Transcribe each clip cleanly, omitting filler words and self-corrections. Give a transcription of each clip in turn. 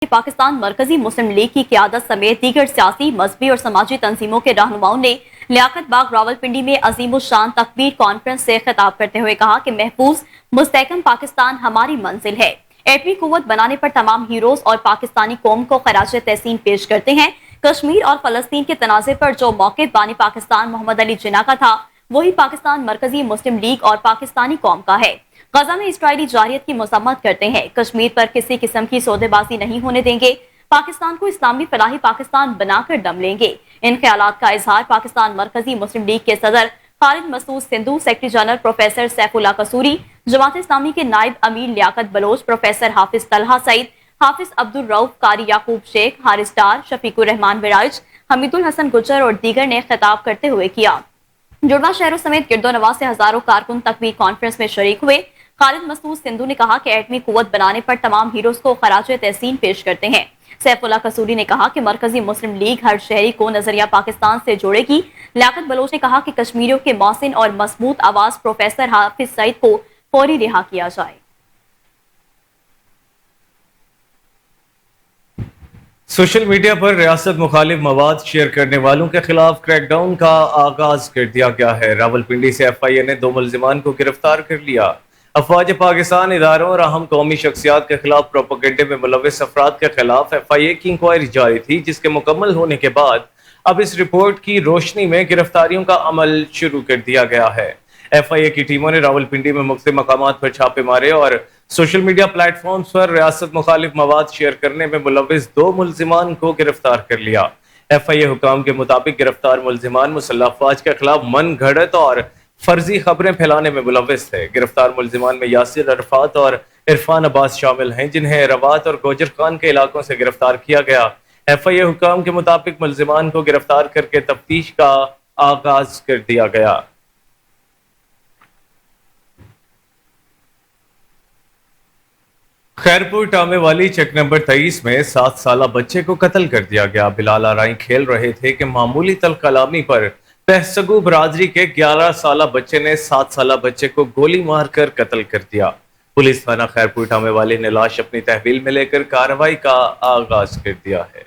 पाकिस्तान मरकजी मुस्लिम लीग की क़यादत समेत दीगर सियासी, मजहबी और समाजी तंजीमों के रहनुमाओं ने लियाकत बाग रावलपिंडी में अजीम शान तकबीर कॉन्फ्रेंस से खिताब करते हुए कहा कि महफूज मुस्तहकम पाकिस्तान हमारी मंजिल है। एटमी कुव्वत बनाने पर तमाम हीरोज और पाकिस्तानी कौम को खराज तहसीन पेश करते हैं। कश्मीर और फलस्तीन के तनाज़े पर जो मौक़िफ़ बानी पाकिस्तान मोहम्मद अली जिन्ना का था, वही पाकिस्तान मरकजी मुस्लिम लीग और पाकिस्तानी कौम का है। गजा में इस्राइली जारियत की मजम्मत करते हैं। कश्मीर पर किसी किस्म की सौदेबाजी नहीं होने देंगे। पाकिस्तान को इस्लामी फलाही पाकिस्तान बनाकर दम लेंगे। इन ख्यालात का इजहार पाकिस्तान मरकजी मुस्लिम लीग के सदर Khalid Masood Sindhu, secretary general professor Saifullah Kasuri, Jamaat Islami के नायब अमीर लियाकत बलोच, प्रोफेसर हाफिज तलहा सईद, हाफिज अब्दुल रऊफ, कारी याकूब शेख, हारिस डार, शफीकुर रहमान विराज, हमीदुल हसन गुजर और दीगर ने खिताब करते हुए किया। जुड़वा शहरों समेत गिरदोनवाज से हजारों कारकुन तकबीर कॉन्फ्रेंस में शरीक हुए। खालिद मसूद सिंधु ने कहा कि एटमी कुव्वत बनाने पर तमाम हीरोज को खराज तहसीन पेश करते हैं। सैफुल्लाह कसूरी ने कहा कि मरकजी मुस्लिम लीग हर शहरी को नजरिया पाकिस्तान से जोड़ेगी। लियाकत बलोच ने कहा कि कश्मीरियों के मौसिन और मजबूत आवाज प्रोफेसर हाफिज सईद को फौरी रिहा किया जाए। सोशल मीडिया पर रियासत मुखालिफ मवाद शेयर करने वालों के खिलाफ क्रैकडाउन का आगाज कर दिया गया है। रावलपिंडी से FIA ने 2 मुल्जिमान को गिरफ्तार कर लिया। अफवाज पाकिस्तान इदारों और अहम कौमी शख्सियात के खिलाफ प्रोपेगेंडे में मुलविस अफराद के खिलाफ FIA की इंक्वायरी जारी थी, जिसके मुकम्मल होने के बाद अब इस रिपोर्ट की रोशनी में गिरफ्तारियों का अमल शुरू कर दिया गया है। FIA की टीमों ने रावलपिंडी में मुख्तलिफ मकामात पर छापे मारे और सोशल मीडिया प्लेटफॉर्म्स पर रियासत मुखालिफ मवाद शेयर करने में मुलविस 2 मुल्जिमान को गिरफ्तार कर लिया। FIA हुकाम के मुताबिक गिरफ्तार मुल्जिमान मुसल्लह अफवाज के खिलाफ मन घड़त और फर्जी खबरें फैलाने में मुलविस थे। गिरफ्तार मुल्जिमान में यासिर अरफात और इरफान अब्बास शामिल हैं, जिन्हें रवात और गोजर खान के इलाकों से गिरफ्तार किया गया। FIA हुकाम के मुताबिक मुल्जिमान को गिरफ्तार करके तफ्तीश का आगाज कर दिया गया। खैरपुर टामे वाली चेक नंबर 23 में 7 साला बच्चे को कत्ल कर दिया गया। बिलाल आराई खेल रहे थे कि मामूली तल कलामी पर तहसगु बरादरी के 11 साला बच्चे ने 7 साला बच्चे को गोली मारकर कत्ल कर दिया। पुलिस थाना खैरपुर टामे वाले ने लाश अपनी तहवील में लेकर कार्रवाई का आगाज कर दिया है।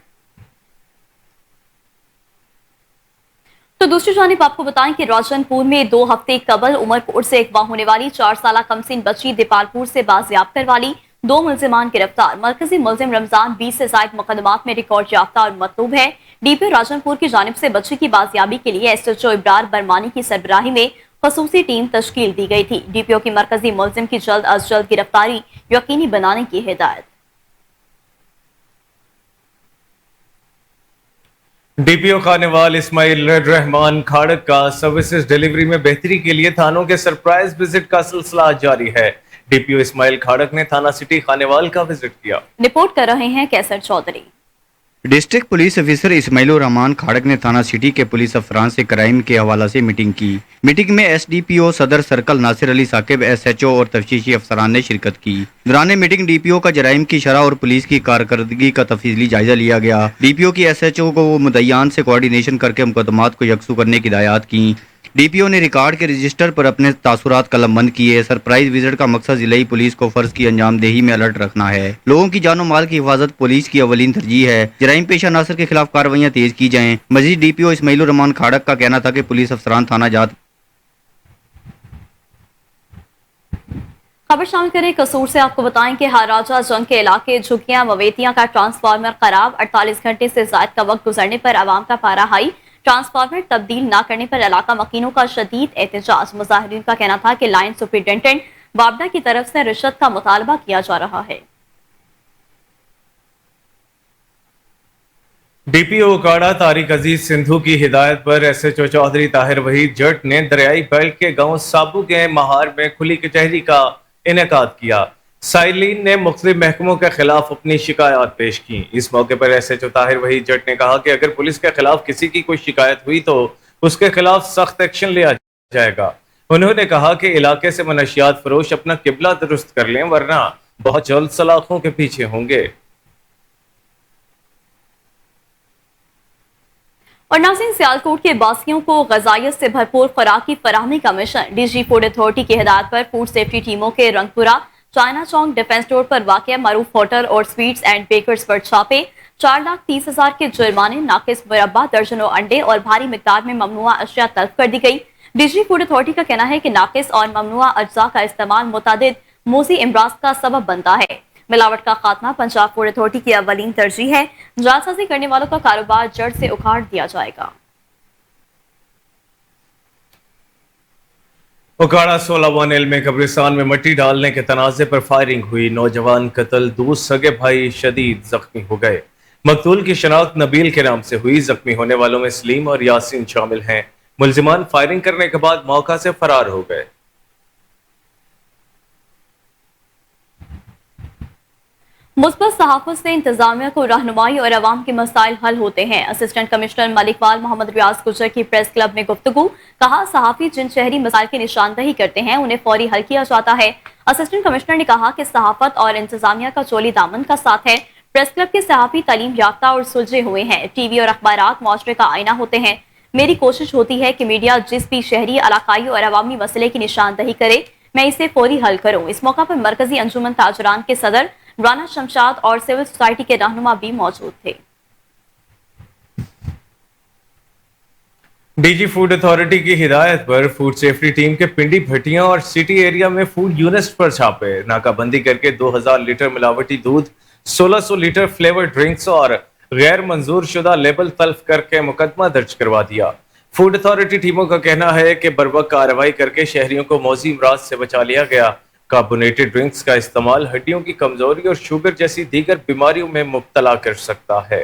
तो दूसरी जानिब आपको बताएं कि राजनपुर में 2 हफ्ते कबल उमरपुर से अगवा होने वाली 4 साला कमसिन बच्ची दीपालपुर से बाजियाब करवाली। 2 मुल्जिमान गिरफ्तार। मरकजी मुल्जिम रमजान 20 से जायद मुकदमात में रिकॉर्ड याफ्ता और मतलूब है। DPO राजनपुर की जानिब से बच्ची की बाजियाबी के लिए SHO इब्रार बरमानी की सरबराही में खसूसी टीम तश्कील दी गई थी। DPO की मरकजी मुल्जिम की जल्द अज जल्द गिरफ्तारी यकीनी बनाने की हिदायत। DPO खानेवाल इस्माइल रहमान खाड़क का सर्विसेज डिलीवरी में बेहतरी के लिए थानों के सरप्राइज विजिट का सिलसिला जारी है। DPO इस्माइल खाड़क ने थाना सिटी खानेवाल का विजिट किया। रिपोर्ट कर रहे हैं Qaiser Chaudhry. District police officer Ismail Rehman Khadak ने थाना सिटी के पुलिस अफसरान से क्राइम के हवाला से मीटिंग की। मीटिंग में SDPO सदर सर्कल नासिर अली साकिब, SHO और तफ्तीशी अफसरान ने शिरकत की। दौरान मीटिंग DPO का जराइम की शरह और पुलिस की कारकर्दगी का तफसीली जायजा लिया गया। DPO की SHO को मुद्दईयान से कोऑर्डिनेशन करके मुकदमात को यकसू करने की हिदायत की। DPO ने रिकॉर्ड के रजिस्टर पर अपने तासुरात कलमबंद किए। सरप्राइज विजिट का मकसद जिलाई पुलिस को फर्ज की अंजामदेही में अलर्ट रखना है। लोगों की जानो माल की हिफाजत पुलिस की अवलीन तरजीह है। जराइम पेशा नासर के खिलाफ कार्रवाइयाँ तेज की जाएं। मजीद DPO इस्माइल रहमान खाड़क का कहना था कि पुलिस अफसरान थाना जात। खबर शामिल करें कसूर से। आपको बताएं कि हाराजा जंग के इलाके झुग्गियां मवेतियां का ट्रांसफार्मर खराब। 48 घंटे से ज्यादा का वक्त गुजरने पर आवाम का पारा हाई। ट्रांसफार्मर तब्दील न करने पर इलाका मकीनों का शदीद एहतजाज। मुजाहिरीन का कहना था कि लाइन सुपरिटेंडेंट वाबडा की तरफ से रिश्वत का मुतालबा किया जा रहा है। DPO उकाड़ा तारिक अजीज सिंधु की हिदायत पर SHO चौधरी ताहिर वहीद जट ने दरियाई बेल्ट के गांव साबू के महार में खुली कचहरी का इनेकाद किया। साइलिन ने मुख्तलिफ महकमों के खिलाफ अपनी शिकायत पेश की। इस मौके पर SHO ताहिर वहीद जट ने कहा कि अगर पुलिस के खिलाफ किसी की कोई शिकायत हुई तो उसके खिलाफ सख्त एक्शन लिया जाएगा। उन्होंने कहा कि इलाके से मनशियात फरोश अपना किबला दुरुस्त कर लें, वरना बहुत जल्द सलाखों के पीछे होंगे। और नाज़रीन, सियालकोट के बासियों को ग़ज़ाइयत से भरपूर खुराक की फराहमी का मिशन। DG फूड अथॉरिटी की हिदायत पर फूड सेफ्टी टीमों के रंगपुरा, चाइना चौक डिफेंस रोड पर वाक़या मरूफ होटल और स्वीट्स एंड बेकर्स पर छापे, 4,30,000 के जुर्माने, नाकिस मुरब्बा, दर्जनों अंडे और भारी मिकदार में ममनुआ अशिया तलब कर दी गई। डीजी फूड अथॉरिटी का कहना है कि नाकिस और ममनुआ अज्जा का इस्तेमाल मुतादिद मोजी इमराज का सबब बनता है। मिलावट का खात्मा पंजाब फूड अथॉरिटी की अवलीन तरजीह है। जालसाजी करने वालों का कारोबार जड़ से उखाड़ दिया जाएगा। उकाड़ा 16 वानेल में कब्रिस्तान में मिट्टी डालने के तनाजे पर फायरिंग हुई, नौजवान कत्ल, 2 सगे भाई शदीद जख्मी हो गए। मकतूल की शनाख्त नबील के नाम से हुई। जख्मी होने वालों में सलीम और यासीन शामिल हैं। मुलजिमान फायरिंग करने के बाद मौका से फरार हो गए। मुस्बत सहाफत से इंतजामिया को रहनुमाई और अवाम के मसाइल हल होते हैं। असिस्टेंट कमिश्नर मलिकवाल मोहम्मद रियाज गुजर की प्रेस क्लब में गुफ्तगू, कहा सहाफी जिन शहरी मसाइल की निशानदही करते हैं उन्हें फौरी हल किया जाता है। असिस्टेंट कमिश्नर ने कहा कि सहाफत और इंतजामिया का चोली दामन का साथ है। प्रेस क्लब के सहाफी तालीम याफ्ता और सुलझे हुए हैं। टीवी और अखबारात मुआशरे का आईना होते हैं। मेरी कोशिश होती है कि मीडिया जिस भी शहरी, इलाकाई और अवामी मसले की निशानदही करे मैं इसे फौरी हल करूं। इस मौका पर मरकजी अंजुमन ताजरान के सदर राना शमशाद और सिविल सोसाइटी के रहनुमा भी मौजूद थे। डीजी फूड अथॉरिटी की हिदायत पर फूड सेफ्टी टीम के पिंडी, भटियां और सिटी एरिया में फूड यूनिट्स पर छापे, नाकाबंदी करके 2000 लीटर मिलावटी दूध, 1600 लीटर फ्लेवर ड्रिंक्स और गैर मंजूर शुदा लेबल तल्फ करके मुकदमा दर्ज करवा दिया। फूड अथॉरिटी टीमों का कहना है कि बर्वक्त कार्रवाई करके शहरियों को मौजी अमराज से बचा लिया गया। कार्बोनेटेड ड्रिंक्स का इस्तेमाल हड्डियों की कमजोरी और शुगर जैसी दीगर बीमारियों में मुब्तला कर सकता है।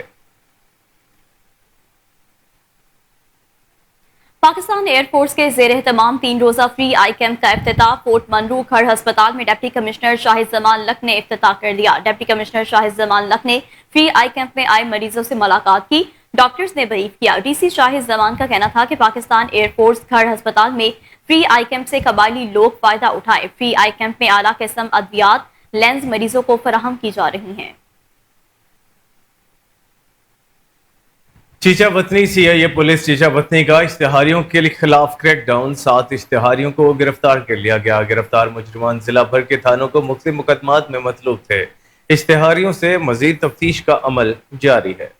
पाकिस्तान एयरफोर्स के ज़ेर एहतमाम 3 रोज़ा फ्री आई कैंप का इफ्तिताह पोर्ट मनरू खड़ अस्पताल में deputy commissioner Shahid Zaman luck ने इफ्तिताह कर लिया। Deputy commissioner Shahid Zaman luck ने फ्री आई कैंप में आए मरीजों से मुलाकात की, डॉक्टर्स ने ब्रीफ किया। डीसी शाहिद जमान का कहना था कि पाकिस्तान एयरफोर्स खड़ अस्पताल में फ्री आई कैंप से कबायली लोग फायदा उठाए। फ्री आई कैंप में आला किस्म अद्वियात लेंस मरीजों को फराहम की जा रही हैं। चीचा वतनी सीआईए पुलिस चीचा वतनी का इश्तिहारियों के खिलाफ क्रैकडाउन, 7 इश्तिहारियों को गिरफ्तार कर लिया गया। गिरफ्तार मुजरिमान जिला भर के थानों को मुख्तलिफ मुकदमात में मतलूब थे। इश्तिहारियों से मजीद तफ्तीश का अमल जारी है।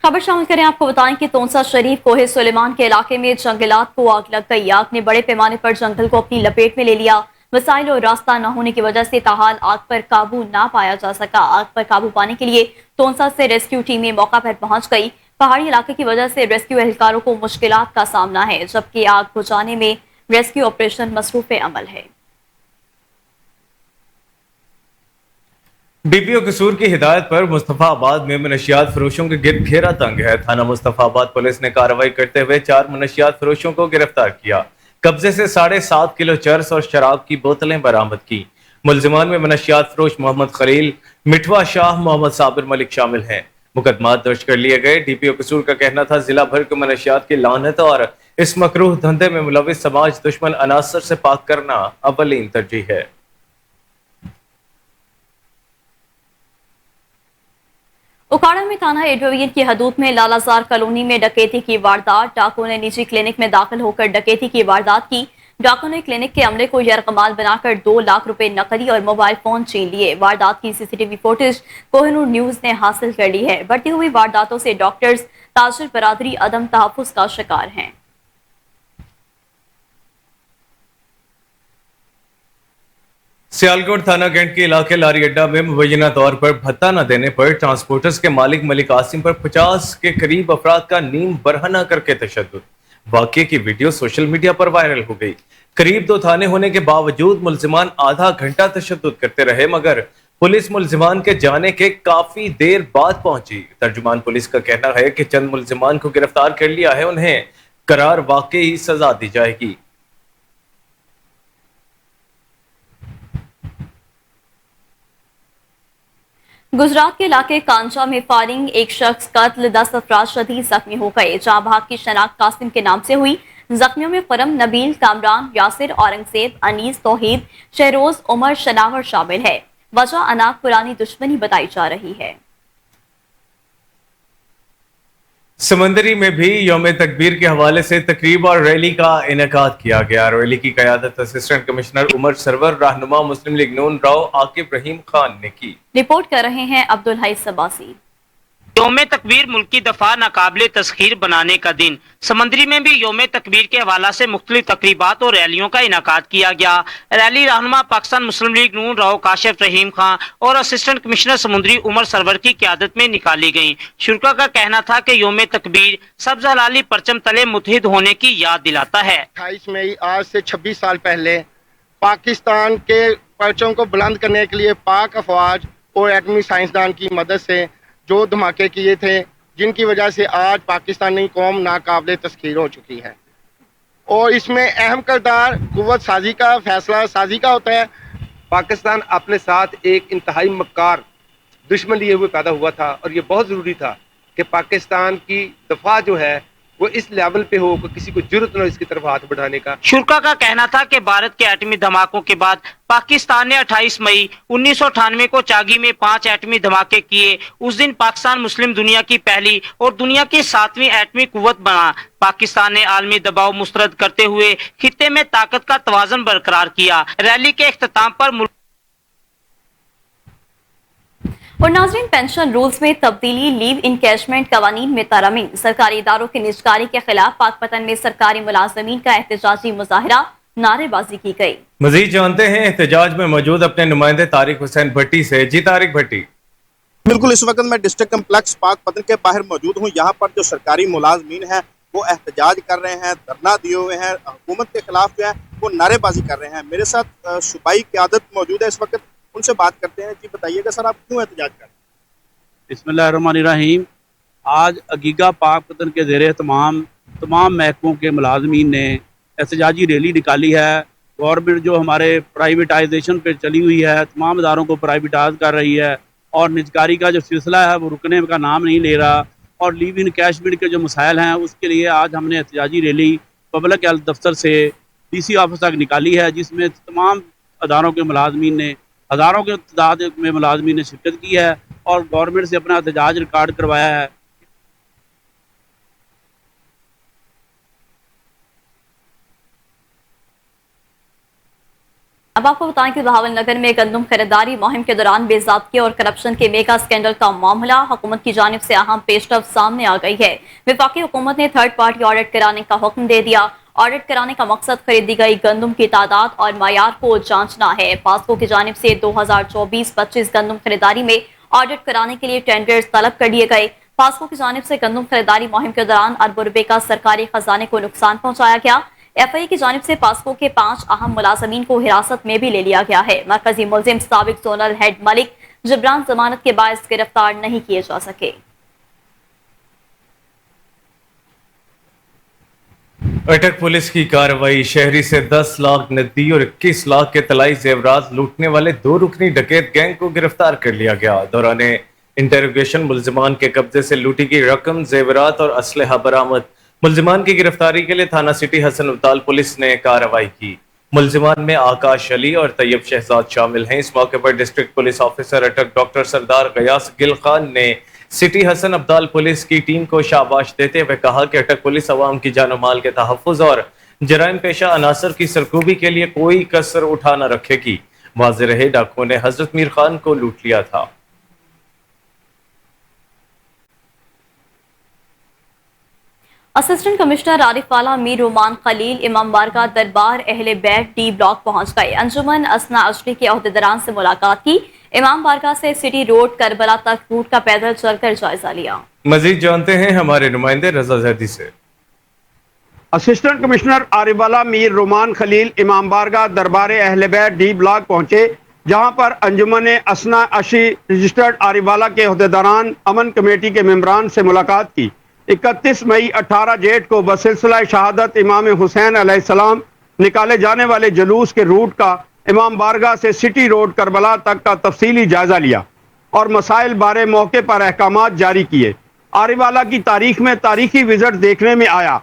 खबर शामिल करें, आपको बताएं कि तोंसा शरीफ कोहे सुलेमान के इलाके में जंगलात को आग लग गई। आग ने बड़े पैमाने पर जंगल को अपनी लपेट में ले लिया। वसाइल और रास्ता न होने की वजह से ताहाल आग पर काबू ना पाया जा सका। आग पर काबू पाने के लिए तोंसा से रेस्क्यू टीमें मौका पर पहुंच गई। पहाड़ी इलाके की वजह से रेस्क्यू एहलकारों को मुश्किलात का सामना है, जबकि आग बुझाने में रेस्क्यू ऑपरेशन मसरूफ अमल है। बीपीओ कसूर की हिदायत पर मुस्तफाबाद में मनशियात फरोशों के गिर्द घेरा तंग है। थाना मुस्तफाबाद पुलिस ने कार्रवाई करते हुए 4 मनशियात फरोशों को गिरफ्तार किया। कब्जे से 7.5 किलो चरस और शराब की बोतलें बरामद की। मुलजिमान में मनशियात फरोश मोहम्मद खलील, मिठवा शाह, मोहम्मद साबिर मलिक शामिल हैं। मुकदमात दर्ज कर लिए गए। डीपीओ कसूर का कहना था जिला भर के मनशियात की लानत और इस मकरूह धंधे में मुलविस समाज दुश्मन अनासर से पाक करना अव्वलीन तरजीह है। उकाड़ा में थाना ए डिवीजन की हदूद में लालाजार कॉलोनी में डकैती की वारदात। डाकुओं ने निजी क्लिनिक में दाखिल होकर डकैती की वारदात की। डाकुओं ने क्लिनिक के अमले को यरगमाल बनाकर 2 लाख रुपए नकदी और मोबाइल फोन छीन लिए। वारदात की सीसीटीवी फुटेज कोहिनूर न्यूज ने हासिल कर ली है। बढ़ती हुई वारदातों से डॉक्टर्स, ताजिर बरादरी अदम तहफ्फुज का शिकार हैं। सियालकोट थाना कैंट के इलाके लारी अड्डा में मुबैना तौर पर भत्ता न देने पर ट्रांसपोर्टर्स के मालिक मलिक आसिम पर 50 के करीब अफराद का नीम बरहना करके तशद्दुद। वाकये की वीडियो सोशल मीडिया पर वायरल हो गई। करीब 2 थाने होने के बावजूद मुलजिमान आधा घंटा तशद्दुद करते रहे, मगर पुलिस मुलजिमान के जाने के काफी देर बाद पहुंची। तर्जुमान पुलिस का कहना है कि चंद मुलजिमान को गिरफ्तार कर लिया है, उन्हें करार वाकई सजा दी जाएगी। गुजरात के इलाके कांचा में फायरिंग, एक शख्स कत्ल, 10 अफराद शदीद जख्मी हो गए। जहां भाग की शनाख्त कासिम के नाम से हुई। जख्मियों में फरम, नबील, कामरान, यासिर, औरंगजेब, अनीस, तौहीद, शहरोज, उमर, शनावर शामिल है। वजह अनाप पुरानी दुश्मनी बताई जा रही है। समंदरी में भी यौम तकबीर के हवाले से तकरीब और रैली का इनेकाद किया गया। रैली की क़यादत असिस्टेंट कमिश्नर उमर सरवर, रहनुमा मुस्लिम लीग नून राव आकिब रहीम खान ने की। रिपोर्ट कर रहे हैं अब्दुल हई सबासी। यौम तकबीर मुल्की दफा नाकाबिले तस्खीर बनाने का दिन। समंदरी में भी यौम तकबीर के हवाला से मुख्तलिफ तकरीबात और रैलियों का इनाकाद किया गया। रैली रहनुमा पाकिस्तान मुस्लिम लीग नून राव काशिफ रहीम खान और असिस्टेंट कमिश्नर समुद्री उमर सरवर की क़यादत में निकाली गई। शुरा का कहना था कि यौम तकबीर सब्ज़ हलाली परचम तले मुत्तहिद होने की याद दिलाता है। 28 मई आज से 26 साल पहले पाकिस्तान के परचम को बुलंद करने के लिए पाक अफवाज और एटमी साइंसदान की मदद से जो धमाके किए थे, जिनकी वजह से आज पाकिस्तानी कौम नाकाबिले तस्खीर हो चुकी है। और इसमें अहम किरदार कुव्वत साजी का, फैसला साजी का होता है। पाकिस्तान अपने साथ एक इंतहाई मक्कार दुश्मन लिए हुए पैदा हुआ था और ये बहुत ज़रूरी था कि पाकिस्तान की दफा जो है वो इस लेवल पे हो कि किसी को जरूरत न हो इसकी तरफ हाथ बढ़ाने का। शुरा का कहना था कि भारत के एटमी धमाकों के बाद पाकिस्तान ने 28 मई 1998 को चागी में 5 एटमी धमाके किए। उस दिन पाकिस्तान मुस्लिम दुनिया की पहली और दुनिया की 7वीं एटमी कुव्वत बना। पाकिस्तान ने आलमी दबाव मुस्तरद करते हुए खित्ते में ताकत का तवाज़ुन बरकरार किया। रैली के इख्तिताम पर और नाज़रीन, पेंशन रूल्स में तब्दीली, लीव इनकैशमेंट कवानीन में तरमीम, सरकारी इदारों की निजकारी के खिलाफ पाकपतन में सरकारी मुलाजमीन का एहतजाजी मुजाहरा, नारेबाजी की गई। मजीद जानते हैं एहतजाज में मौजूद अपने नुमाइंदे तारिक हुसैन भट्टी से। जी तारिक भट्टी। बिल्कुल, इस वक्त मैं डिस्ट्रिक्ट कम्प्लेक्स पाकपतन के बाहर मौजूद हूँ। यहाँ पर जो सरकारी मुलाजमीन हैं वो एहतजाज कर रहे हैं, धरना दिए हुए हैं, हुकूमत के खिलाफ जो है वो नारेबाजी कर रहे हैं। मेरे साथ सूबाई क़यादत मौजूद है इस वक्त, उनसे बात करते हैं। जी बताइएगा सर, आप क्यों एहतजाज कर रहे हैं? बिस्मिल्लाहिर्रहमानिर्रहीम। आज अगीगा पाकपतन के ज़ेरे तमाम महकमों के मुलाजमीन ने एहतजाजी रैली निकाली है। गवर्नमेंट जो हमारे प्राइवेटाइजेशन पे चली हुई है, तमाम इदारों को प्राइवेटाइज कर रही है और निजकारी का जो सिलसिला है वो रुकने का नाम नहीं ले रहा। और लीव इनकैशमेंट के जो मसाइल हैं उसके लिए आज हमने एहतजाजी रैली पब्लिक हेल्थ दफ्तर से DC ऑफिस तक निकाली है, जिसमें तमाम अदारों के मुलाजमीन ने, हज़ारों के तादाद में मुलाजमीन ने शिरकत की है और गवर्नमेंट से अपना एहतजाज रिकॉर्ड करवाया है। अब आपको बताएं कि बहावलनगर में गंदम खरीदारी मुहिम के दौरान बेज़ाब्ती और करप्शन के मेगा स्कैंडल का मामला, हुकूमत की जानिब से अहम पेशरफ्त सामने आ गई है। वफाकी हुकूमत ने थर्ड पार्टी ऑडिट कराने का हुक्म दे दिया। ऑडिट कराने का मकसद खरीदी गई गंदम की तादाद और मयार को जांचना है। पास्को की जानिब से 2024-25 गंदम खरीदारी में ऑडिट कराने के लिए टेंडर्स तलब कर लिए गए। पास्को की जानिब से गंदम खरीदारी मुहिम के दौरान अरबों रुपए का सरकारी खजाने को नुकसान पहुंचाया गया। FI की जानिब से पास्को के 5 अहम मुलाजमीन को हिरासत में भी ले लिया गया है। मरकजी मुलजिम साबिक जोनल हेड मलिक जिब्रान जमानत के बायस गिरफ्तार नहीं किए जा सके। अटक पुलिस की कार्रवाई, शहरी से 10 लाख नकदी और 21 लाख के तलाई जेवरात लूटने वाले 2 रुकनी डकैत गैंग को गिरफ्तार कर लिया गया। दौरान इंटरोगेशन मुलजिमान के कब्जे से लूटी गई रकम, जेवरात और असलहा बरामद। मुलजिमान की गिरफ्तारी के लिए थाना सिटी हसन अब्दाल पुलिस ने कार्रवाई की। मुलजिमान में आकाश अली और तैयब शहजाद शामिल हैं। इस मौके पर डिस्ट्रिक्ट पुलिस ऑफिसर अटक डॉक्टर सरदार गयास गिल खान ने सिटी हसन अब्दाल पुलिस की टीम को शाबाश देते हुए कहा कि अटक पुलिस अवाम की जान माल के तहफ़्फ़ुज़ और जराइम पेशा अनासर की सरकूबी के लिए कोई कसर उठा न रखेगी। वाज़ेह रहे डाकुओं ने हजरत मीर खान को लूट लिया था। असिस्टेंट कमिश्नर आरिफवाला मीर रोमान खलील इमाम बारगाह दरबार अहले बैत D ब्लॉक पहुंच गए। अंजुमन असना अशरी के अहदेदारान से मुलाकात की। इमाम बारगाह से सिटी रोड करबला तक रूट का पैदल चलकर जायजा लिया। मजीद जानते हैं हमारे नुमाइंदे रजा जैदी से। असिस्टेंट कमिश्नर आरिफवाला मीर रोमान खलील इमाम बारगाह दरबार अहले बैत D ब्लॉक पहुंचे, जहां पर अंजुमन असना अशरी रजिस्टर्ड आरिफवाला के अहदेदारान अमन कमेटी के मेंबरान से मुलाकात की। 31 मई 18 जेठ को बसिलसिला शहादत इमाम हुसैन अलैहिस्सलाम निकाले जाने वाले जुलूस के रूट का इमाम बारगाह से सिटी रोड करबला तक का तफसीली जायजा लिया और मसाइल बारे मौके पर अहकामात जारी किए। आरिफवाला की तारीख में तारीखी विजिट देखने में आया।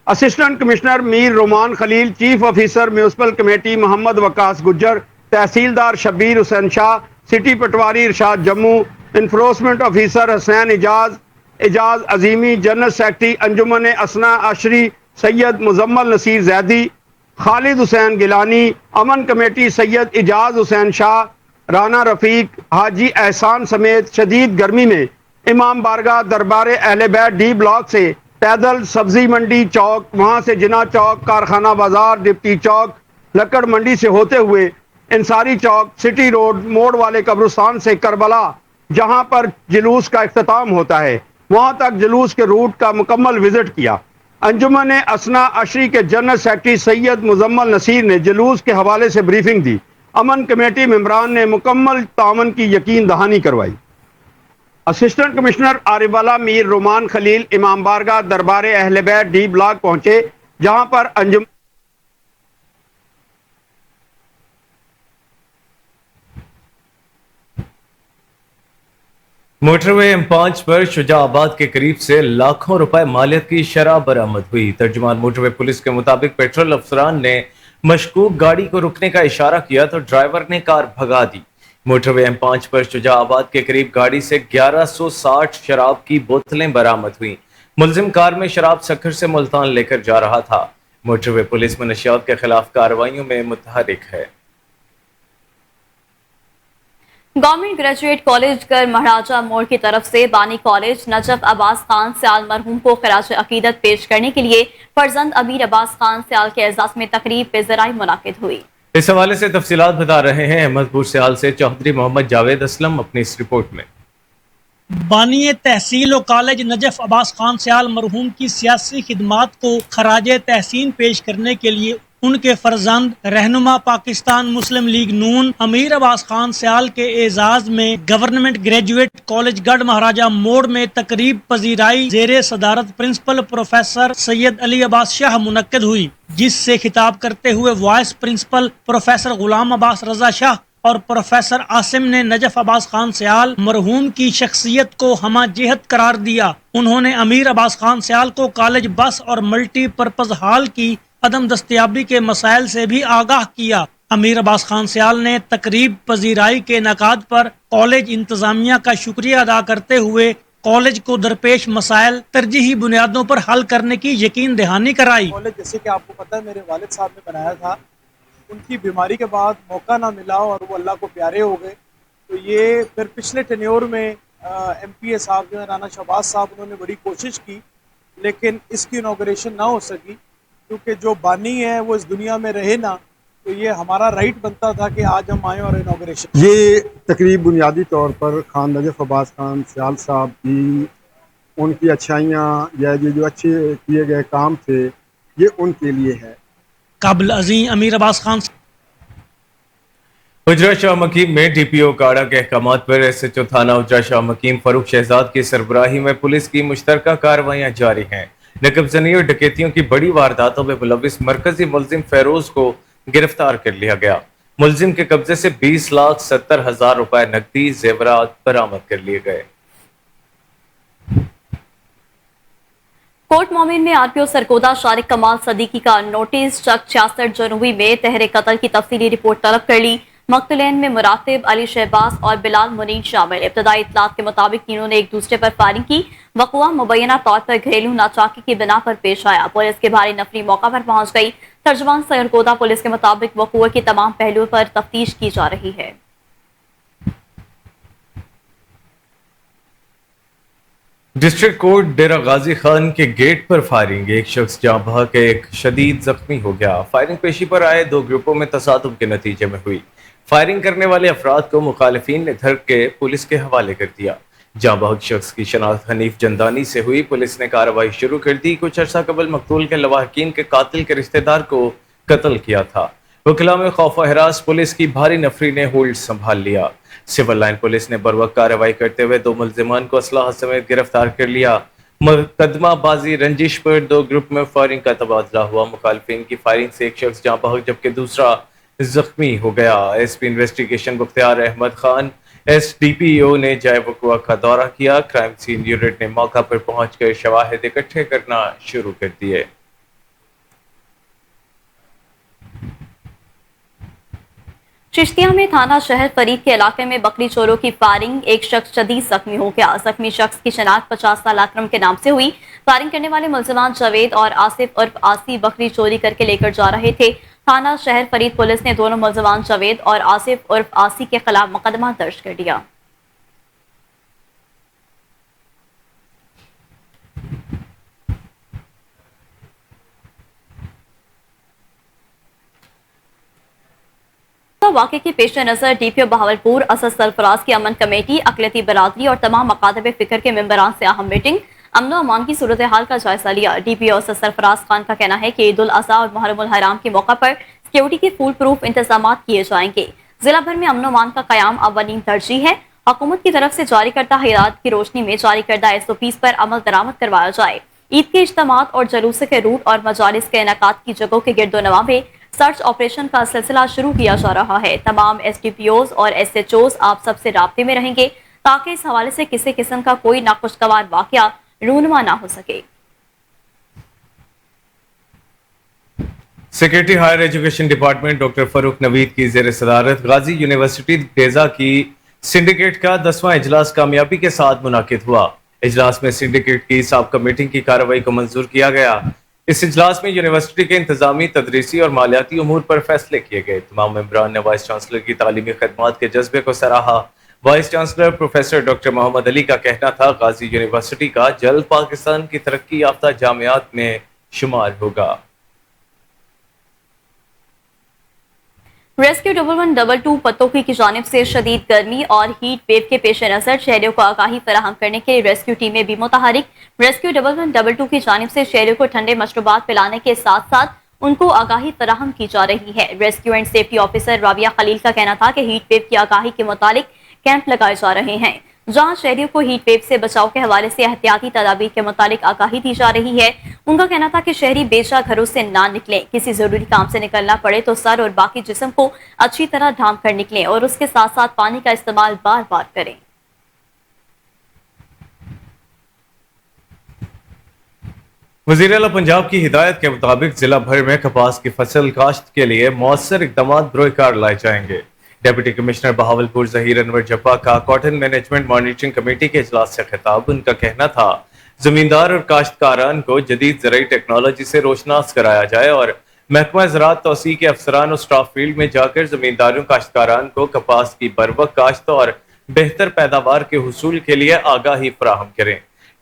Assistant commissioner Mir Roman Khalil, chief officer municipal committee Muhammad Waqas Gujjar, तहसीलदार शब्बीर हुसैन शाह, सिटी पटवारी Irshad Jammu, enforcement officer Hasnain Ijaz, Ejaz Azimi, general secretary Anjuman Asna Ashari Syed Muzammil Naseer Zaidi, Khalid Hussain Gilani, अमन कमेटी सैयद इजाज हुसैन शाह, राना रफीक, हाजी एहसान समेत शदीद गर्मी में इमाम बारगाह दरबार अहले बैत डी ब्लॉक से पैदल सब्जी मंडी चौक, वहां से जिना चौक, कारखाना बाजार, डिप्टी चौक, लक्कड़ मंडी से होते हुए इंसारी चौक, सिटी रोड, मोड़ वाले कब्रिस्तान से करबला जहां पर जुलूस का इख्तिताम होता है, वहां तक जुलूस के रूट का मुकम्मल विजिट किया। अंजुमन असना अशरी के जनरल सेक्रेटरी सैयद मुजम्मल नसीर ने जुलूस के हवाले से ब्रीफिंग दी। अमन कमेटी मेंबरान ने मुकम्मल तामन की यकीन दहानी करवाई। असिस्टेंट कमिश्नर आरिफवाला मीर रोमान खलील इमाम बारगाह दरबार अहले बैत डी ब्लॉक पहुंचे, जहां पर अंजुम मोटरवे M5 पर शुजाआबाद के करीब से लाखों रुपए मालियत की शराब बरामद हुई। तर्जुमान मोटरवे पुलिस के मुताबिक पेट्रोल अफसरान ने मशकूक गाड़ी को रुकने का इशारा किया तो ड्राइवर ने कार भगा दी। मोटरवे M5 पर शुजाआबाद के करीब गाड़ी से 1160 शराब की बोतलें बरामद हुई। मुलजिम कार में शराब सखर से मुल्तान लेकर जा रहा था। मोटरवे पुलिस मनशियात के खिलाफ कार्रवाइयों में मुतहरिक है। गवर्नमेंट ग्रेजुएट कॉलेज गर महाराजा मोड़ की तरफ से बानी कॉलेज नजफ अब्बास खान सयाल मरहूम को खराज अकीदत पेश करने के लिए फर्जंद अमीर अब्बास खान सयाल के एजाज में तकरीब बेज़राई मुनाकिद हुई। इस हवाले से तफसीलात बता रहे हैं अहमदपुर सयाल से चौधरी मोहम्मद जावेद असलम अपनी इस रिपोर्ट में। बानी तहसील और कॉलेज नजफ अब्बास खान सयाल मरहूम की सियासी खिदमात को खराज तहसीन पेश करने के लिए उनके फर्जंद रहनुमा पाकिस्तान मुस्लिम लीग नून अमीर अब्बास खान सयाल के एजाज में गवर्नमेंट ग्रेजुएट कॉलेज गढ़ महाराजा मोड़ में तकरीब पजीराई जेरे सदारत प्रिंसिपल प्रोफेसर सैयद अली अब्बास शाह मुनक्कद हुई, जिससे खिताब करते हुए वाइस प्रिंसिपल प्रोफेसर गुलाम अब्बास रजा शाह और प्रोफेसर आसिम ने नजफ अब्बास खान सयाल मरहूम की शख्सियत को हमा जिहत करार दिया। उन्होंने अमीर अब्बास खान सयाल को कॉलेज बस और मल्टीपर्पज हॉल की अदम दस्तयाबी के मसाइल से भी आगाह किया। अमीर अब्बास खान सयाल ने तकरीब पजीराई के इनेकाद पर कॉलेज इंतजामिया का शुक्रिया अदा करते हुए कॉलेज को दरपेश मसाइल तरजीही बुनियादों पर हल करने की यकीन दहानी कराई। कॉलेज जैसे कि आपको पता है मेरे वालिद साहब ने बनाया था, उनकी बीमारी के बाद मौका ना मिला और वो अल्लाह को प्यारे हो गए, तो ये फिर पिछले टेन्योर में MPA साहब जो है राना शहबाज साहब, उन्होंने बड़ी कोशिश की लेकिन इसकी इनॉग्रेशन ना हो सकी, क्योंकि जो बानी है वो इस दुनिया में रहे ना, तो ये हमारा राइट बनता था कि आज हम आए और इनॉग्रेशन। ये तकरीब बुनियादी तौर पर खान नजफ अब्बास खान सयाल साहब की उनकी अच्छाइयाँ या ये जो अच्छे किए गए काम थे ये उनके लिए है। काबिल अजीम अमीर अब्बास खान। उजरा शाह मकीम में DPO काड़ा के अहकामात पर SHO थाना उजरा शाह मकीम फरूख शहजाद की सरबराही में पुलिस की मुश्तरका कार्रवाइयाँ जारी हैं। नकबजनी और डकैतियों की बड़ी वारदातों में मुलविस मरकजी मुलजिम फेरोज को गिरफ्तार कर लिया गया। मुलजिम के कब्जे से 20,70,000 रुपए नकदी जेवरात बरामद कर लिए गए। कोट मोमिन में RPO सरकोदा शारिक कमाल सदीकी का नोटिस चक 66 जनवरी में तहरे कत्ल की तफसीली रिपोर्ट तलब कर ली। मकतूलैन में मुरातिब अली शहबाज और बिलाल मुनीन शामिल। इब्तदाई इत्तलात के मुताबिक तीनों ने एक दूसरे पर फायरिंग की। वक़ुआ मुबैना तौर पर घरेलू नाचाकी की बिना पर पेश आया। पुलिस के भारी नफरी मौका पर पहुंच गई। तर्जुमान सरकोदा पुलिस के मुताबिक वक़ुए के तमाम पहलुओं पर तफ्तीश की जा रही है। डिस्ट्रिक्ट कोर्ट डेरा गाजी खान के गेट पर फायरिंग, एक शख्स जाँ बहक एक शदीद जख्मी हो गया। फायरिंग पेशी पर आए दो ग्रुपों में तसादुम के नतीजे में हुई। फायरिंग करने वाले अफराद को मुखालिफिन ने धर के पुलिस के हवाले कर दिया। जाँ बहक शख्स की शनाख्त हनीफ जंदानी से हुई। पुलिस ने कार्रवाई शुरू कर दी। कुछ अर्सा कबल मकतूल के लवाहकीन के कातिल के रिश्तेदार को कत्ल किया था। वकला में खौफ व हिरास पुलिस की भारी नफरी ने होल्ड संभाल लिया। सिविल लाइन पुलिस ने बरवक्त कार्रवाई करते हुए दो मुल्जिमान को असलाह समेत गिरफ्तार कर लिया। मुकदमा बाजी रंजिश पर दो ग्रुप में फायरिंग का तबादला हुआ। मुखालिफिन की फायरिंग से एक शख्स जाँ बहक जबकि दूसरा जख्मी हो गया। SP investigation Mukhtiar Ahmed Khan SDPO ने जाए वक़ुआ का दौरा किया। क्राइम सीन यूनिट ने मौका पर पहुंचकर शवाहिद इकट्ठे करना शुरू कर दिए। चिश्तिया में थाना शहर फरीद के इलाके में बकरी चोरों की फायरिंग, एक शख्स शदीद जख्मी हो गया। जख्मी शख्स की शनाख्त 50 साल अकरम के नाम से हुई। फायरिंग करने वाले मुलजमान जावेद और आसिफ उर्फ आसी बकरी चोरी करके लेकर जा रहे थे। थाना शहर फरीद पुलिस ने दोनों मुलजमान जावेद और आसिफ उर्फ आसी के खिलाफ मुकदमा दर्ज कर दिया। वाक़े के पेश नज़र डीपीओ बहावलपुर असद सरफराज की अमन कमेटी, अक़लियती बरादरी और तमाम मकातब फ़िक्र के मेंबरान से अहम मीटिंग, अमन और अमान की सूरत हाल का जायजा लिया। डीपीओ असद सरफराज खान का कहना है कि ईद उल अज़हा और मुहर्रम उल हराम के मौका पर सिक्योरिटी के फुल प्रूफ इंतजाम किए जाएंगे। जिला भर में अमन और अमान का क़याम अव्वलीन तरजीह है। हुकूमत की तरफ से जारी करदा हिदायत की रोशनी में जारी करदा SOPs पर अमल दरामद करवाया जाए। ईद के इज्तिमात और जलूस के रूट और मजालिस के इनेकात की जगहों के गिरदोनवा में सर्च ऑपरेशन का सिलसिला शुरू किया जा रहा है। तमाम SDPOs और SHOs आप सबसे राब्ते में रहेंगे ताकि इस हवाले से किसी किस्म का कोई नाखुशगवार वाकया रूनुमा ना हो सके। Secretary higher education department doctor Farooq Naveed की ज़ेर सदारत गाजी यूनिवर्सिटी डेजा की सिंडिकेट का 10वां इजलास कामयाबी के साथ मुनाकिद हुआ। इजलास में सिंडिकेट की साबका मीटिंग की कार्रवाई को मंजूर किया गया। इस इजलास में यूनिवर्सिटी के इंतजामी, तदरीसी और मालियाती उमूर पर फैसले किए गए। तमाम मेंबरान ने वाइस चांसलर की तालीमी खदमात के जज्बे को सराहा। Vice chancellor professor doctor Muhammad Ali का कहना था गाजी यूनिवर्सिटी का जल्द पाकिस्तान की तरक्की याफ्ता जामियात में शुमार होगा। रेस्क्यू 1122 पतोकी की जानिब से शदीद गर्मी और हीट वेव के पेश नज़र शहरियों को आगाही फराहम करने के लिए रेस्क्यू टीमें भी मुतहरिक। रेस्क्यू 1122 की जानिब से शहरियों को ठंडे मशरूबात पिलाने के साथ साथ उनको आगाही फराहम की जा रही है। Rescue and safety officer Rabia Khalil का कहना था कि हीट वेव की आगाही के मुतालिक कैंप लगाए जा रहे हैं, जहां शहरियों को हीट वेव से बचाव के हवाले से एहतियाती तदाबीर के मुतालिक आगाही दी जा रही है। उनका कहना था कि शहरी बेशक घरों से ना निकलें, किसी जरूरी काम से निकलना पड़े तो सर और बाकी जिस्म को अच्छी तरह ढांप कर निकलें और उसके साथ साथ पानी का इस्तेमाल बार बार करें। वज़ीर आला पंजाब की हिदायत के मुताबिक जिला भर में कपास की फसल काश्त के लिए मौसर इक़दाम बरोकार लाए जाएंगे। डिप्टी कमिश्नर बहावलपुर ज़हीर अनवर जब्बा का कॉटन मैनेजमेंट मॉनिटरिंग कमेटी के इजलास से खिताब। उनका कहना था जमींदार और काश्तकारान को जदीद ज़राई टेक्नोलॉजी से रोशनास कराया जाए और महकमा ज़राअत तौसी के अफसरान और स्टाफ फील्ड में जाकर जमींदारों काश्तकारान को कपास की बरवक्त काश्त और बेहतर पैदावार के हुसूल के लिए आगाही फराहम करें।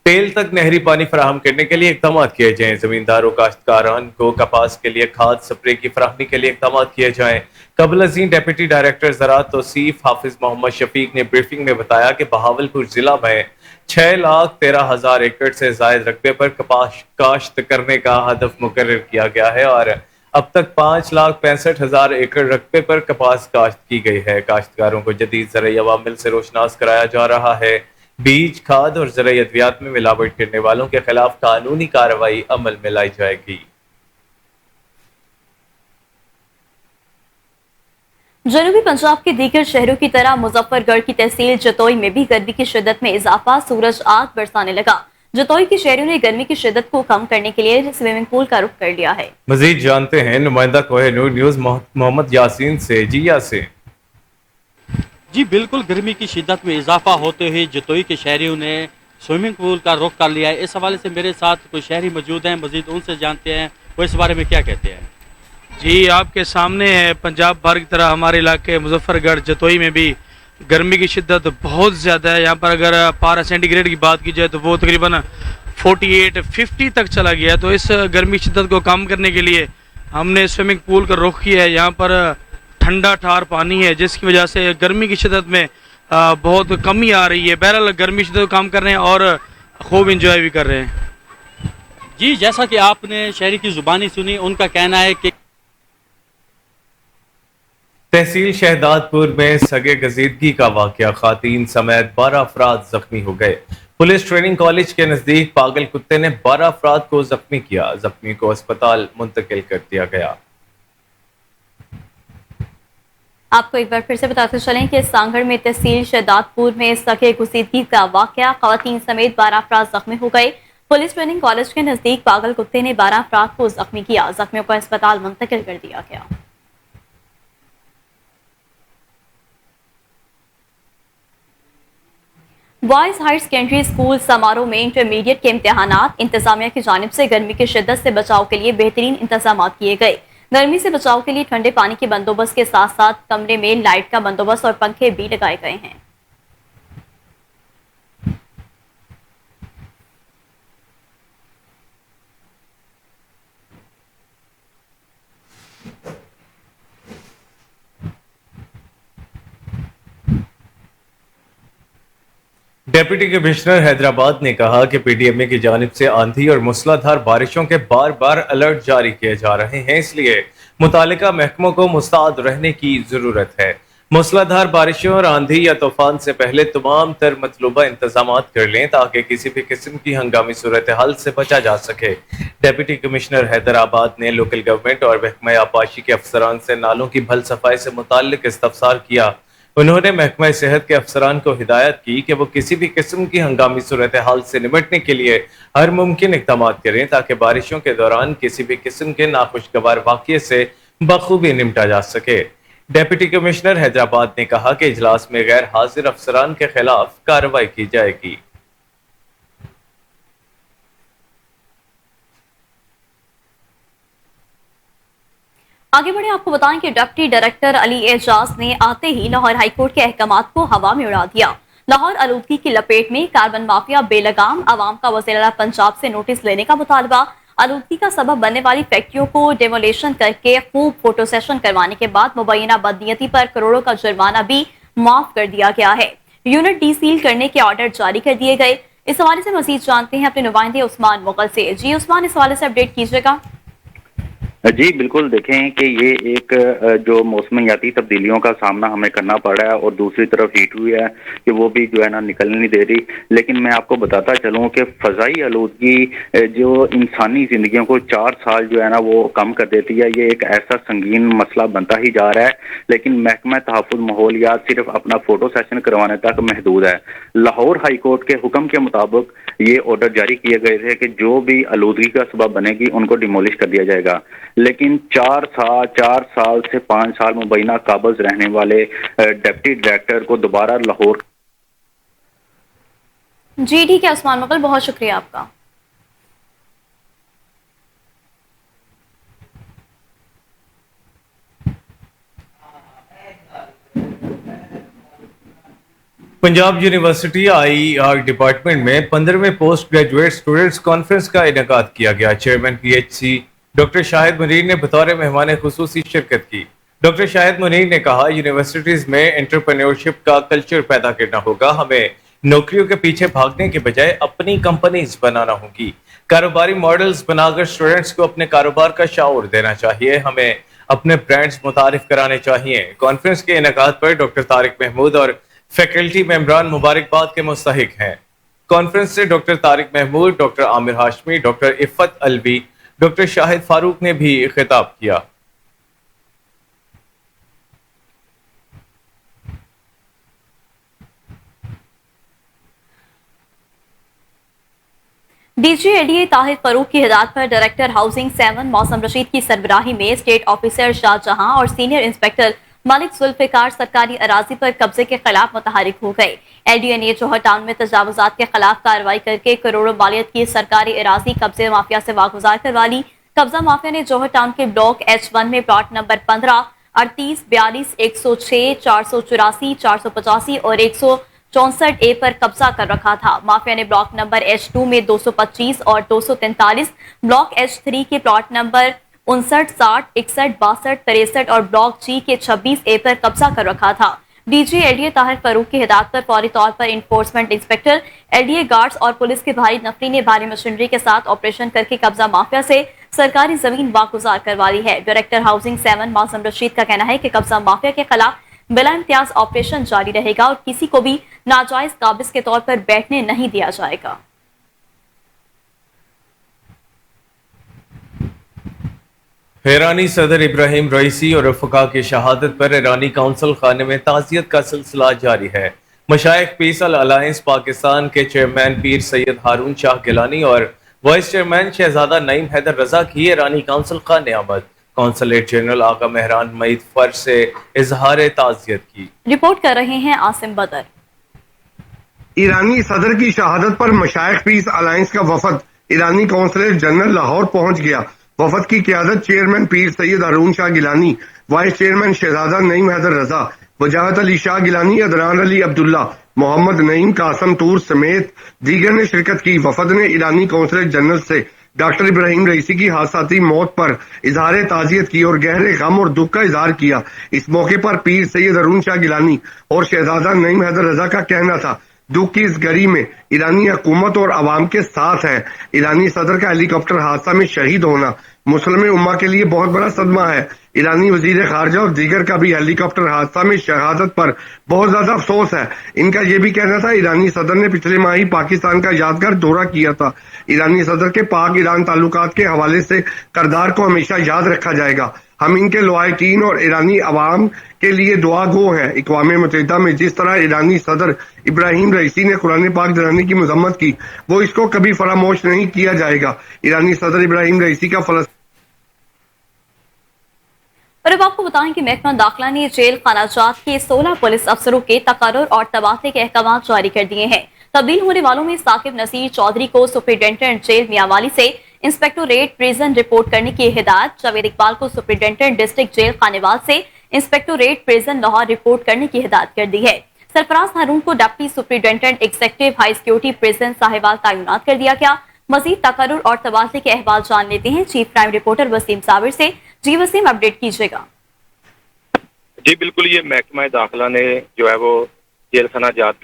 टेल तक नहरी पानी फराहम करने के लिए इक़दाम किए जाएँ। जमींदारों काश्तकारान को कपास के लिए खाद स्प्रे की फराहमी के लिए इक़दाम किए जाएँ। कबल अज़ीं डिप्टी डायरेक्टर ज़राअत तौसीफ हाफिज मोहम्मद शफीक ने ब्रीफिंग में बताया कि बहावलपुर जिला में 6,13,000 एकड़ से ज़ायद रकबे पर कपास काश्त करने का हदफ मुकर्रर किया गया है और अब तक 5,65,000 एकड़ रकबे पर कपास काश्त की गई है। काश्तकारों को जदीद ज़राई अवामिल से रोशनास कराया जा रहा है। बीज, खाद और ज़राई अद्वियात में मिलावट करने वालों के खिलाफ कानूनी कार्रवाई अमल में लाई जाएगी। जनूबी पंजाब के दीगर शहरों की तरह मुजफ्फरगढ़ की तहसील जतोई में भी गर्मी की शिद्दत में इजाफा, सूरज आग बरसाने लगा। जतोई के शहरियों ने गर्मी की शिद्दत को कम करने के लिए स्विमिंग पूल का रुख कर लिया है। मजीद जानते हैं नुमाइंदा कोहिनूर न्यूज मोहम्मद यासीन से। जी यासीन। जी बिल्कुल, गर्मी की शिद्दत में इजाफा होते हुए जतोई के शहरियों ने स्विमिंग पूल का रुख कर लिया है। इस हवाले से मेरे साथ कोई शहरी मौजूद हैं, मजीद उनसे जानते हैं वो इस बारे में क्या कहते हैं। जी आपके सामने है, पंजाब भर की तरह हमारे इलाके मुजफ्फरगढ़ जतोई में भी गर्मी की शिद्दत बहुत ज़्यादा है। यहाँ पर अगर पारा सेंटीग्रेड की बात की जाए तो वो तकरीबन 48-50 तक चला गया है। तो इस गर्मी की शिद्दत को कम करने के लिए हमने स्विमिंग पूल का रुख किया है। यहाँ पर ठंडा ठार पानी है जिसकी वजह से गर्मी की शिद्दत में बहुत कमी आ रही है। बहरहाल गर्मी की शिद्दत को कम कर रहे हैं और खूब इंजॉय भी कर रहे हैं। जी जैसा कि आपने शहरी की ज़ुबानी सुनी, उनका कहना है कि तहसील शहदादपुर में सगे गजीदगी का वाकया, खातीन समेत 12 अफराद जख्मी हो गए। पुलिस ट्रेनिंग कॉलेज के नजदीक पागल कुत्ते ने 12 अफराद को जख्मी किया। जख्मी को अस्पताल मुंतकिल कर दिया गया। आपको एक बार फिर से बताते चलें कि सांगड़ में तहसील शहदादपुर में सगे गजीदगी का वाकया, खातीन समेत 12 अफराद जख्मी हो गए। पुलिस ट्रेनिंग कॉलेज के नजदीक पागल कुत्ते ने 12 अफराद को जख्मी किया। जख्मियों को अस्पताल मुंतकिल कर दिया गया। बॉयज हायर सेकेंडरी स्कूल समारोह में इंटरमीडिएट के इम्तिहानात इंतजामिया की जानिब से गर्मी की शिद्दत से बचाव के लिए बेहतरीन इंतजाम किए गए। गर्मी से बचाव के लिए ठंडे पानी के बंदोबस्त के साथ साथ कमरे में लाइट का बंदोबस्त और पंखे भी लगाए गए हैं। डिप्टी कमिश्नर हैदराबाद ने कहा कि पीडीएमए की जानिब से आंधी और मूसलाधार बारिशों के बार बार अलर्ट जारी किए जा रहे हैं, इसलिए मुतालिका महकमों को मुस्तैद रहने की जरूरत है। मूसलाधार बारिशों और आंधी या तूफान से पहले तमाम तर मतलूबा इंतजाम कर लें ताकि किसी भी किस्म की हंगामी सूरत हाल से बचा जा सके। डिप्टी कमिश्नर हैदराबाद ने लोकल गवर्नमेंट और महकमा आबपाशी के अफसरान से नालों की भल सफाई से मुताल्लिक इस्तफसार किया। उन्होंने महकमा सेहत के अफसरान को हिदायत की कि वो किसी भी किस्म की हंगामी सूरत हाल से निपटने के लिए हर मुमकिन इक़दाम करें ताकि बारिशों के दौरान किसी भी किस्म के नाखुशगवार वाक़ये से बखूबी निपटा जा सके। डिप्टी कमिश्नर हैदराबाद ने कहा कि इजलास में गैर हाजिर अफसरान के खिलाफ कार्रवाई की जाएगी। आगे बढ़े, आपको बताएं कि डिप्टी डायरेक्टर अली एजाज ने आते ही लाहौर हाईकोर्ट के अहकामात को हवा में उड़ा दिया। लाहौर आलूदगी की लपेट में, कार्बन माफिया बेलगाम, आवाम का वज़ीर-ए-आला पंजाब से नोटिस लेने का मुतालबा, आलूदगी का सबब बनने वाली फैक्ट्रियों को डेमोलेशन करके खूब फोटो सेशन करवाने के बाद मुबैना बदनीयती पर करोड़ों का जुर्माना भी माफ कर दिया गया है। यूनिट डीसील करने के ऑर्डर जारी कर दिए गए। इस हवाले से मजीद जानते हैं अपने नुमाइंदे उस्मान मुगल से। जी उस्मान, इस हवाले से अपडेट कीजिएगा। जी बिल्कुल, देखें कि ये एक जो मौसमियाती तब्दीलियों का सामना हमें करना पड़ रहा है और दूसरी तरफ हीट हुई है कि वो भी जो है ना निकलने नहीं दे रही। लेकिन मैं आपको बताता चलूँ कि फ़ज़ाई आलूदगी जो इंसानी ज़िंदगियों को 4 साल जो है ना वो कम कर देती है, ये एक ऐसा संगीन मसला बनता ही जा रहा है। लेकिन महकमा तहफ़्फ़ुज़ माहौलियात सिर्फ अपना फ़ोटो सेशन करवाने तक महदूद है। लाहौर हाई कोर्ट के हुक्म के मुताबिक ये ऑर्डर जारी किए गए थे कि जो भी आलूदगी का सबब बनेगी उनको डिमोलिश कर दिया जाएगा। लेकिन 4 साल से 5 साल मुबैना काबज रहने वाले डिप्टी डायरेक्टर को दोबारा लाहौर। जी ठीक है उस्मान मुगल, बहुत शुक्रिया आपका। पंजाब यूनिवर्सिटी IER डिपार्टमेंट में 15वें पोस्ट ग्रेजुएट स्टूडेंट्स कॉन्फ्रेंस का इनेकाद किया गया। Chairman PHC doctor Shahid Munir ने बतौर मेहमान खुसूसी शिरकत की। डॉक्टर शाहिद मुनीर ने कहा, यूनिवर्सिटीज में एंटरप्रेन्योरशिप का कल्चर पैदा करना होगा। हमें नौकरियों के पीछे भागने के बजाय अपनी कंपनीज बनाना होगी। कारोबारी मॉडल्स बनाकर स्टूडेंट्स को अपने कारोबार का शऊर देना चाहिए। हमें अपने ब्रांड्स मुतारिफ कराने चाहिए। कॉन्फ्रेंस के इनेकाद पर डॉक्टर तारिक महमूद और फैकल्टी मेंबरान मुबारकबाद के मुस्तहिक हैं। कॉन्फ्रेंस से doctor Tariq Mahmood, doctor Aamir Hashmi, doctor Iffat Alvi, doctor Shahid Farooq ने भी खिताब किया। डीजी एडीए ताहिर फरूक की हिदायत पर डायरेक्टर हाउसिंग 7 मौसम रशीद की सरबराही में स्टेट ऑफिसर शाहजहां और सीनियर इंस्पेक्टर मलिक जुल्फिकार सरकारी अराजी पर कब्जे के खिलाफ मुतहरिक हो गए। LDA ने जौहर टाउन में तजावुजात के खिलाफ कार्रवाई करके करोड़ों मालियत की सरकारी अराजी कब्जे माफिया से वागुजार करवा ली। कब्जा माफिया ने जौहर टाउन के ब्लॉक H1 में प्लॉट नंबर 15, 38, 42, 106, 484, 485 और 164A पर कब्जा कर रखा था। माफिया ने ब्लॉक नंबर H2 में 225 और 243, ब्लॉक H3 के प्लॉट नंबर 59, 60, 61, 62, 63 और ब्लॉक G के 26A पर कब्जा कर रखा था। डीजी LDA ताहिर फरूक की हिदायत पर फौरी तौर पर इन्फोर्समेंट इंस्पेक्टर, LDA गार्ड्स और पुलिस की भारी नफरी ने भारी मशीनरी के साथ ऑपरेशन करके कब्जा माफिया से सरकारी जमीन वागुजार करवा ली है। डायरेक्टर हाउसिंग 7 मौसम रशीद का कहना है कि कब्जा माफिया के खिलाफ बिला इम्तियाज ऑपरेशन जारी रहेगा और किसी को भी नाजायज काबिज के तौर पर बैठने नहीं दिया जाएगा। ईरानी सदर इब्राहिम रईसी और रफका की शहादत पर ईरानी काउंसिल खाने में ताज़ियत का सिलसिला जारी है। मशाइख पीस अलायंस पाकिस्तान के चेयरमैन पीर सैयद हारून शाह गिलानी और वाइस चेयरमैन शहजादा नईम हैदर रजा की ईरानी काउंसिल खाने आमद। कौंसलेट जनरल आका मेहरान मईद फर्ज से इजहार ताज़ियत की। रिपोर्ट कर रहे हैं आसिम बदर। ईरानी सदर की शहादत पर मशाइख पीस अलायंस का वफद ईरानी कौंसलेट जनरल लाहौर पहुंच गया। वफद की क़यादत चेयरमैन पीर सैयद हारून शाह गिलानी, वाइस चेयरमैन शहजादा नईम हैदर रजा, वजाहत अली शाह गिलानी, अदनान अली अब्दुल्ला, मोहम्मद नईम, कासम तूर समेत दीगर ने शिरकत की। वफद ने ईरानी कौंसलेट जनरल से डॉक्टर इब्राहिम रईसी की हादसाती मौत पर इजहार ताज़ियत की और गहरे गम और दुख का इजहार किया। इस मौके पर पीर सैयद हारून शाह गिलानी और शहजादा नईम हैदर रजा का कहना था, दुख की इस घड़ी में ईरानी हुकूमत और अवाम के साथ है। ईरानी सदर का हेलीकॉप्टर हादसा में शहीद होना मुस्लिम उम्मा के लिए बहुत बड़ा सदमा है। ईरानी वजीर खारजा और दीगर का भी हेलीकॉप्टर हादसा में शहादत पर बहुत ज्यादा अफसोस है। इनका यह भी कहना था, ईरानी सदर ने पिछले माह ही पाकिस्तान का यादगार दौरा किया था। ईरानी सदर के पाक ईरान ताल्लुकात के हवाले से किरदार को हमेशा याद रखा जाएगा। हम इनके लॉयल्टीन और ईरानी अवाम के लिए दुआ गो हैं। अक़वाम मुत्तहिदा में जिस तरह ईरानी सदर इब्राहिम रईसी ने कुरान पाक जलाने की मजम्मत की, वो इसको कभी फरामोश नहीं किया जाएगा। ईरानी सदर इब्राहिम रईसी का और अब आपको बताएं कि महकमा दाखिला ने जेल खानाजात के 16 पुलिस अफसरों के तकर्रुर और तबादले के अहकाम जारी कर दिए हैं। तब्दील होने वालों में साकिब नसीर चौधरी को सुपरिटेंडेंट जेल मियांवाली से इंस्पेक्टोरेट प्रिजन रिपोर्ट करने की हिदायत, जावेद इकबाल को सुपरिटेंडेंट डिस्ट्रिक्ट जेल खानेवाल से इंस्पेक्टोरेट प्रिजन लाहौर रिपोर्ट करने की हिदायत कर दी है। सरफराज हारून को deputy superintendent executive high security prison Sahiwal तैनात कर दिया गया। मजीद तकर्रुर और तबादले के अहवाल जान लेते हैं chief crime reporter Waseem Sabir से। जी वसीम, अपडेट कीजिएगा। जी बिल्कुल, ये महकमा दाखिला ने जो है वो जेल खाना जात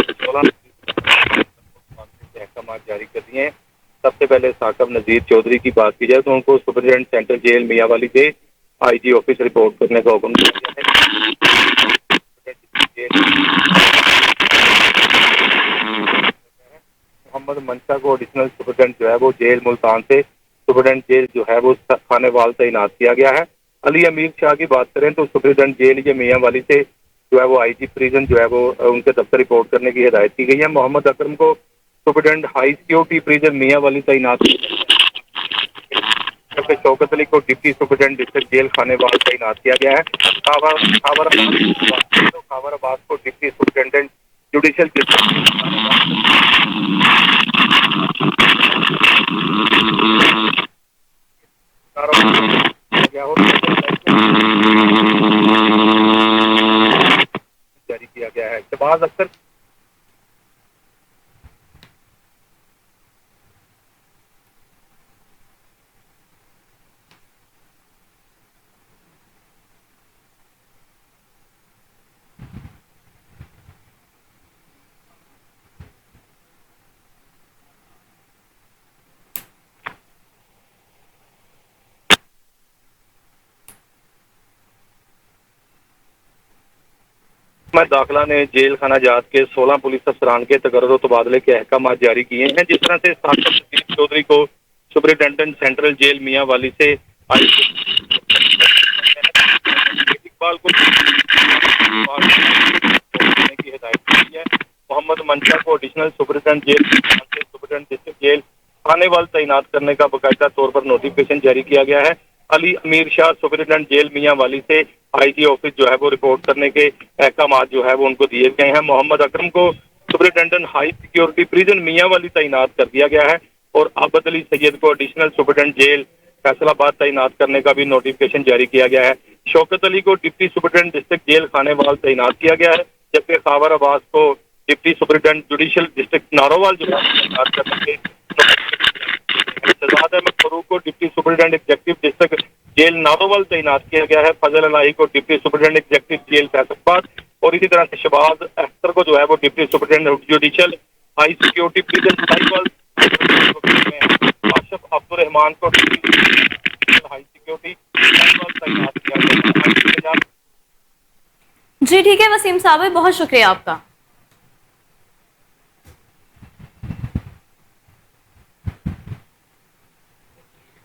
अहकाम जारी कर दिए हैं। सबसे पहले साकिब नजीर चौधरी की बात की जाए तो उनको सुपरिटेंडेंट सेंट्रल जेल मियांवाली से आईजी ऑफिस रिपोर्ट करने का हुक्म दिया गया है। मोहम्मद मंशा को एडिशनल सुपरिटेंडेंट जो है वो जेल मुल्तान से सुपरिटेंडेंट जेल जो है वो खानेवाल तैनात किया गया है। अली अमीर शाह की बात करें तो सुपरिटेंडेंट जेल ये मियांवाली से जो है वो आईजी प्रिजन जो है वो उनके दफ्तर रिपोर्ट करने की हिदायत की गई है। मोहम्मद अकरम को superintendent high security prison Mianwali तैनात, जबकि शौकत अली को deputy superintendent district jail Khanewal तैनात किया गया है। खावर अब्बास को डिप्टी सुपरिटेंडेंट जुडिशल जारी किया गया है। शहबाज अख्तर दाखिला ने जेल खाना जात के 16 पुलिस अफसरान के तकर्रुर तबादले के अहकाम जारी किए हैं। जिस तरह से साकिब नसीर चौधरी को सुपरिटेंडेंट सेंट्रल जेल मियांवाली से इकबाल को की हिदायत की है। मोहम्मद मंशा को additional superintendent jail superintendent district jail Khanewal तैनात करने का बाकायदा तौर पर नोटिफिकेशन जारी किया गया है। अली अमीर शाह सुपरिटेंडेंट जेल मियांवाली से आईजी ऑफिस जो है वो रिपोर्ट करने के अहकाम जो है वो उनको दिए गए हैं। मोहम्मद अकरम को superintendent high security prison Mianwali तैनात कर दिया गया है और आबद अली सैयद को एडिशनल सुपरिटेंडेंट जेल फैसलाबाद तैनात करने का भी नोटिफिकेशन जारी किया गया है। शौकत अली को deputy superintendent district jail Khanewal तैनात किया गया है, जबकि खावर अब्बास को deputy superintendent judicial district Narowal जो तैनात करने के शहजाद अहमद फरूक को deputy superintendent executive district jail Narowal तैनात किया गया है। फजल अलाही को deputy superintendent executive jail Faisalabad और इसी तरह से शहबाज अख्तर को जो है वो deputy superintendent judicial high security prison Sahiwal, Asif Abdul Rehman को डिप्टी हाई सिक्योरिटी साहिवाल तैनात किया गया। जी ठीक है वसीम साहब, बहुत शुक्रिया आपका।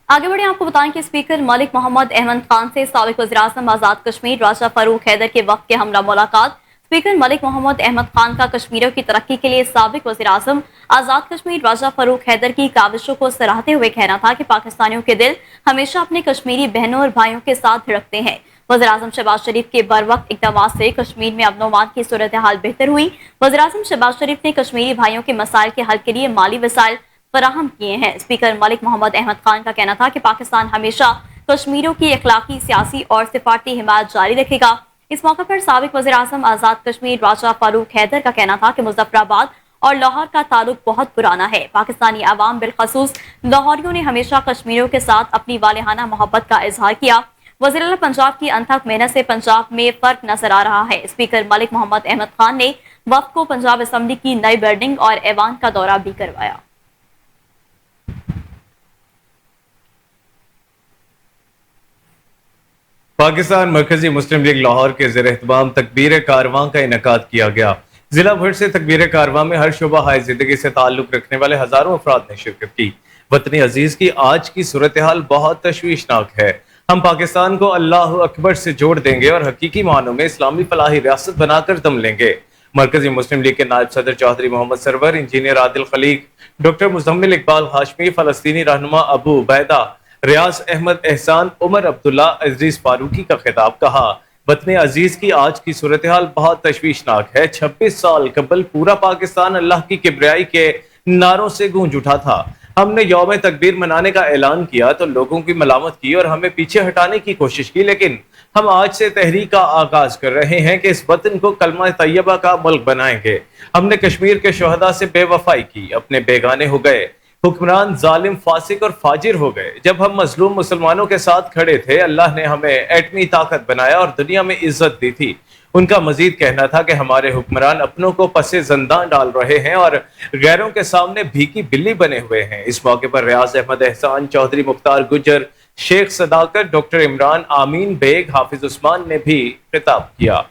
आगे बढ़े, आपको बताएं कि स्पीकर मलिक मोहम्मद अहमद खान से साबिक वज़ीर-ए-आज़म आज़ाद कश्मीर राजा फारूक हैदर के वक्त के हमला मुलाकात। स्पीकर मलिक मोहम्मद अहमद खान का कश्मीरियों की तरक्की के लिए साबिक वज़ीर-ए-आज़म आज़ाद कश्मीर राजा फारूक हैदर की काविशों को सराहते हुए कहना था कि पाकिस्तानियों के दिल हमेशा अपने कश्मीरी बहनों और भाइयों के साथ धड़कते हैं। वज़ीर-ए-आज़म शहबाज शरीफ के बरवक्त इक़दामात से कश्मीर में अमन अमान की सूरत हाल बेहतर हुई। वज़ीर-ए-आज़म शहबाज शरीफ ने कश्मीरी भाइयों के मसाइल के हल के लिए माली वसाइल फराहम किए हैं। स्पीकर मलिक मोहम्मद अहमद खान का कहना था कि पाकिस्तान हमेशा कश्मीरियों की अखलाकी, सियासी और सिफारती हिमायत जारी रखेगा। इस मौके पर साबिक वज़ीर-ए-आज़म आज़ाद कश्मीर राजा फारूक हैदर का कहना था कि मुज़फ्फराबाद और लाहौर का ताल्लुक बहुत पुराना है। पाकिस्तानी अवाम बिलखसूस लाहौरियों ने हमेशा कश्मीरियों के साथ अपनी वालेहाना मोहब्बत का इजहार किया। वज़ीर आला पंजाब की अनथक मेहनत से पंजाब में फर्क नजर आ रहा है। स्पीकर मलिक मोहम्मद अहमद खान ने वफ्द को पंजाब असम्बली की नई बिल्डिंग और ऐवान का दौरा भी करवाया। पाकिस्तान मरकजी मुस्लिम लीग लाहौर के ज़ेर एहतमाम तकबीर कारवां का इनेकाद किया गया। जिला भर से तकबीर कारवां में हर शोबा हाय जिंदगी से ताल्लुक रखने वाले हजारों अफराद ने शिरकत की। वतनी अजीज की आज की सूरत हाल बहुत तशवीशनाक है। हम पाकिस्तान को अल्लाह अकबर से जोड़ देंगे और हकीकी मानों में इस्लामी फलाही रियासत बनाकर दम लेंगे। मरकजी मुस्लिम लीग के नायब सदर चौधरी मोहम्मद सरवर, इंजीनियर आदिल खलीक, डॉक्टर मुजम्मिल इकबाल हाशमी, फलस्तीनी रहनुमा अबू उबैदा, रियाज अहमद एहसान, उमर अब्दुल्ला, अजीज फारूकी का खिताब कहा। वतन अजीज की आज की सूरत हाल बहुत तशवीशनाक है। 26 साल कबल पूरा पाकिस्तान अल्लाह की किबरियाई के नारों से गूंज उठा था। हमने यौम तकबीर मनाने का ऐलान किया तो लोगों की मलामत की और हमें पीछे हटाने की कोशिश की, लेकिन हम आज से तहरीक का आगाज कर रहे हैं कि इस वतन को कलमा तैयबा का मुल्क बनाएंगे। हमने कश्मीर के शहदा से बेवफाई की, अपने बेगाने हो गए, हुक्मरान जालिम, फासिक और फाजिर हो गए। जब हम मजलूम मुसलमानों के साथ खड़े थे, अल्लाह ने हमें एटमी ताकत बनाया और दुनिया में इज्जत दी थी। उनका मजीद कहना था कि हमारे हुक्मरान अपनों को पसे ज़ंदान डाल रहे हैं और गैरों के सामने भीकी बिल्ली बने हुए हैं। इस मौके पर रियाज अहमद एहसान, चौधरी मुख्तार गुजर, शेख सदाकत, डॉक्टर इमरान, आमीन बेग, हाफिज उस्मान ने भी खिताब किया।